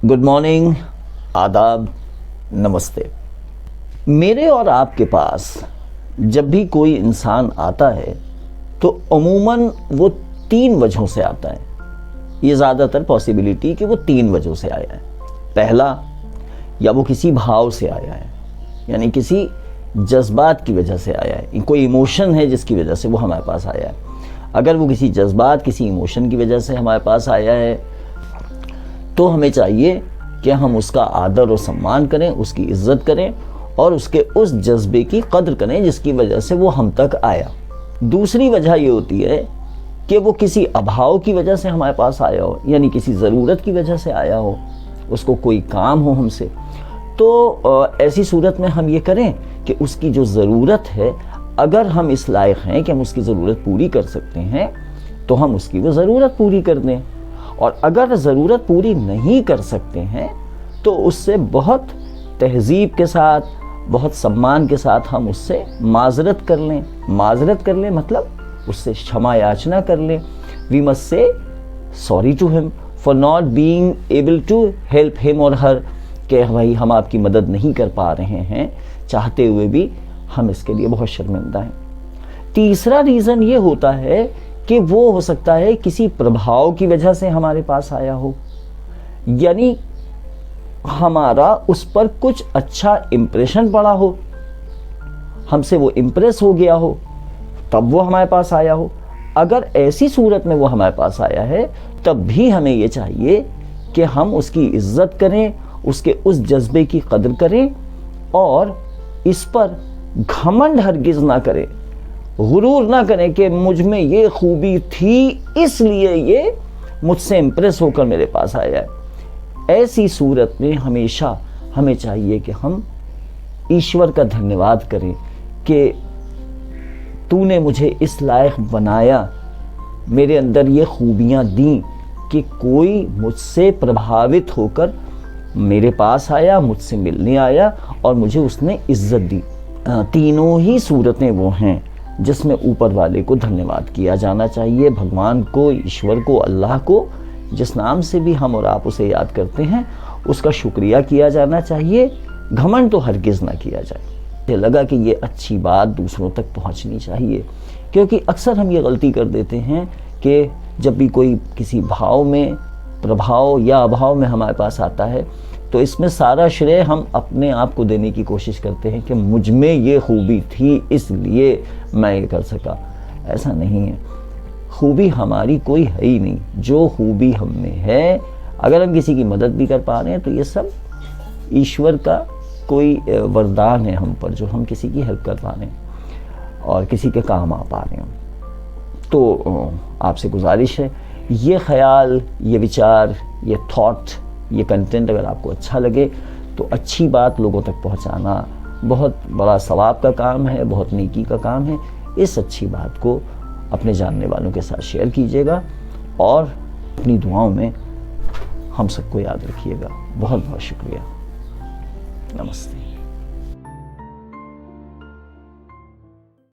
Good morning, आदाब, नमस्ते। मेरे और आपके पास जब भी कोई इंसान आता है तो अमूमन वो 3 वजहों से आता है। ये ज़्यादातर पॉसिबिलिटी कि वो 3 वजहों से आया है। पहला, या वो किसी भाव से आया है, यानी किसी जज्बात की वजह से आया है, कोई इमोशन है जिसकी वजह से वो हमारे पास आया है। अगर वो किसी जज्बात, किसी इमोशन की वजह से हमारे पास आया है तो हमें चाहिए कि हम उसका आदर और सम्मान करें, उसकी इज़्ज़त करें और उसके उस जज्बे की कद्र करें जिसकी वजह से वो हम तक आया। दूसरी वजह ये होती है कि वो किसी अभाव की वजह से हमारे पास आया हो, यानी किसी ज़रूरत की वजह से आया हो, उसको कोई काम हो हमसे। तो ऐसी सूरत में हम ये करें कि उसकी जो ज़रूरत है, अगर हम इस लायक हैं कि हम उसकी ज़रूरत पूरी कर सकते हैं तो हम उसकी वो ज़रूरत पूरी कर दें, और अगर ज़रूरत पूरी नहीं कर सकते हैं तो उससे बहुत तहज़ीब के साथ, बहुत सम्मान के साथ हम उससे माज़रत कर लें। माज़रत कर लें मतलब उससे क्षमा याचना कर लें। We must say sorry to him for not being able to help him और हर, कि भाई हम आपकी मदद नहीं कर पा रहे हैं, चाहते हुए भी हम इसके लिए बहुत शर्मिंदा हैं। तीसरा रीज़न ये होता है कि वो हो सकता है किसी प्रभाव की वजह से हमारे पास आया हो, यानी हमारा उस पर कुछ अच्छा इम्प्रेशन पड़ा हो, हमसे वो इम्प्रेस हो गया हो, तब वो हमारे पास आया हो। अगर ऐसी सूरत में वो हमारे पास आया है तब भी हमें ये चाहिए कि हम उसकी इज़्ज़त करें, उसके उस जज्बे की कदर करें और इस पर घमंड हरगिज़ ना करें, गुरूर ना करें कि मुझ में ये खूबी थी इसलिए ये मुझसे इम्प्रेस होकर मेरे पास आया है। ऐसी सूरत में हमेशा हमें चाहिए कि हम ईश्वर का धन्यवाद करें कि तूने मुझे इस लायक बनाया, मेरे अंदर ये खूबियाँ दी कि कोई मुझसे प्रभावित होकर मेरे पास आया, मुझसे मिलने आया और मुझे उसने इज़्ज़त दी। तीनों ही सूरतें वो हैं जिसमें ऊपर वाले को धन्यवाद किया जाना चाहिए, भगवान को, ईश्वर को, अल्लाह को, जिस नाम से भी हम और आप उसे याद करते हैं उसका शुक्रिया किया जाना चाहिए। घमंड तो हरगिज़ ना किया जाए। मुझे लगा कि ये अच्छी बात दूसरों तक पहुंचनी चाहिए, क्योंकि अक्सर हम ये गलती कर देते हैं कि जब भी कोई किसी भाव में, प्रभाव या अभाव में हमारे पास आता है तो इसमें सारा श्रेय हम अपने आप को देने की कोशिश करते हैं कि मुझ में ये खूबी थी इसलिए मैं ये कर सका। ऐसा नहीं है, खूबी हमारी कोई है ही नहीं। जो खूबी हम में है, अगर हम किसी की मदद भी कर पा रहे हैं तो ये सब ईश्वर का कोई वरदान है हम पर, जो हम किसी की हेल्प कर पा रहे हैं और किसी के काम आ पा रहे हैं। तो आपसे गुजारिश है, ये ख्याल, ये विचार, ये थॉट, ये कंटेंट अगर आपको अच्छा लगे तो अच्छी बात लोगों तक पहुंचाना बहुत बड़ा सवाब का काम है, बहुत नेकी का काम है। इस अच्छी बात को अपने जानने वालों के साथ शेयर कीजिएगा और अपनी दुआओं में हम सबको याद रखिएगा। बहुत बहुत शुक्रिया। नमस्ते।